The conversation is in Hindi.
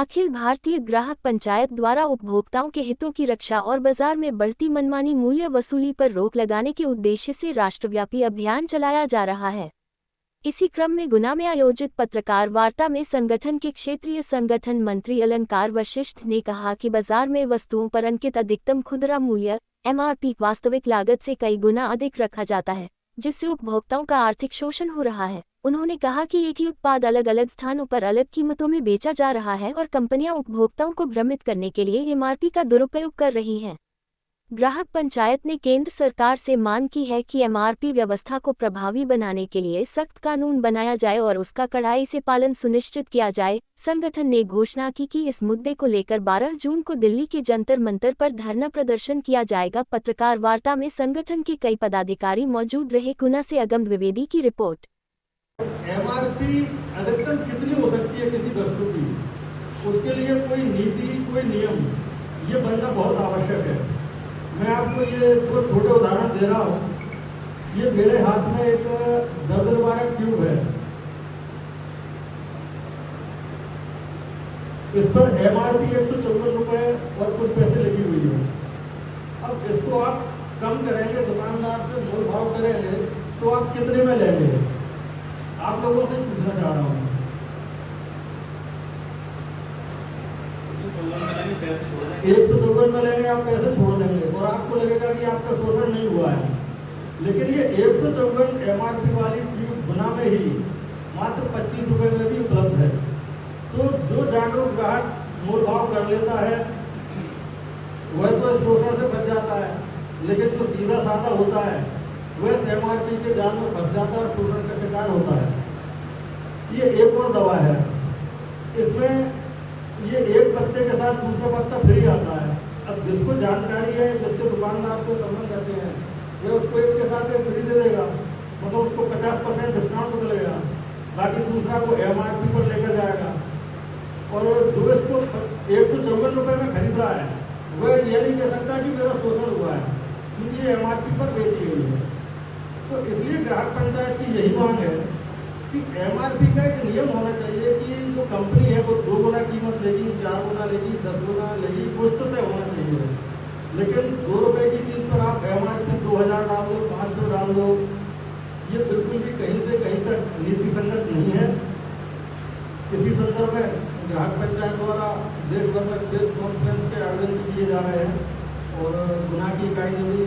अखिल भारतीय ग्राहक पंचायत द्वारा उपभोक्ताओं के हितों की रक्षा और बाजार में बढ़ती मनमानी मूल्य वसूली पर रोक लगाने के उद्देश्य से राष्ट्रव्यापी अभियान चलाया जा रहा है। इसी क्रम में गुना में आयोजित पत्रकार वार्ता में संगठन के क्षेत्रीय संगठन मंत्री अलंकार वशिष्ठ ने कहा कि बाजार में वस्तुओं पर अंकित अधिकतम खुदरा मूल्य (MRP) वास्तविक लागत से कई गुना अधिक रखा जाता है, जिससे उपभोक्ताओं का आर्थिक शोषण हो रहा है। उन्होंने कहा कि एक ही उत्पाद अलग अलग स्थानों पर अलग कीमतों में बेचा जा रहा है और कंपनियां उपभोक्ताओं को भ्रमित करने के लिए MRP का दुरुपयोग कर रही हैं। ग्राहक पंचायत ने केंद्र सरकार से मांग की है कि MRP व्यवस्था को प्रभावी बनाने के लिए सख्त कानून बनाया जाए और उसका कड़ाई से पालन सुनिश्चित किया जाए। संगठन ने घोषणा की कि इस मुद्दे को लेकर 12 जून को दिल्ली के जंतर मंतर पर धरना प्रदर्शन किया जाएगा। पत्रकार वार्ता में संगठन के कई पदाधिकारी मौजूद रहे। गुना से अगम द्विवेदी की रिपोर्ट। MRP अधिकतम कितनी हो सकती है किसी वस्तु की, उसके लिए कोई नीति, कोई नियम ये बनना बहुत आवश्यक है। मैं आपको ये दो छोटे उदाहरण दे रहा हूँ। ये मेरे हाथ में एक 10-12 ट्यूब है, इस पर MRP 154 रुपये और कुछ पैसे लगी हुई है। अब इसको आप कम करेंगे, दुकानदार से मोल भाव करेंगे तो आप कितने में लेंगे? आप लोगों से पूछना चाह रहा हूँ। 154 में लेंगे, आप पैसे छोड़ देंगे और आपको लगेगा कि आपका शोषण नहीं हुआ है। लेकिन ये 154 MRP वाली ट्यूब गुना में ही मात्र 25 रुपये में भी उपलब्ध है। तो जो जागरूक ग्राहक मोल भाव कर लेता है वह तो शोषण से बच जाता है, लेकिन जो सीधा साधा होता है वह MRP के जाल में फंस जाता है और शोषण का शिकार होता है। ये एक और दवा है, इसमें ये एक पत्ते के साथ दूसरा पत्ता फ्री आता है। अब जिसको जानकारी है, जिसके दुकानदार से संबंध अच्छे हैं, वह उसको एक के साथ एक फ्री दे देगा, मतलब उसको 50% डिस्काउंट मिलेगा, बाकी दूसरा को MRP पर लेकर जाएगा। और जो इसको 154 रुपये में खरीद रहा है वह ये नहीं कह सकता कि मेरा शोषण हुआ है, क्योंकि ये MRP पर बेची गई है। तो इसलिए ग्राहक पंचायत की यही मांग है कि MRP का एक नियम होना चाहिए कि जो कंपनी है वो 2 गुना कीमत लेगी, 4 गुना लेगी, 10 गुना लेगी, कुछ तो तय होना चाहिए। लेकिन 2 रुपये की चीज़ पर आप MRP 2000 डाल दो, 500 डाल दो, ये बिल्कुल भी कहीं से कहीं तक नीति संगत नहीं है। इसी संदर्भ में ग्राहक पंचायत द्वारा देश भर में प्रेस कॉन्फ्रेंस के आयोजन किए जा रहे हैं और गुना की इकाई ने भी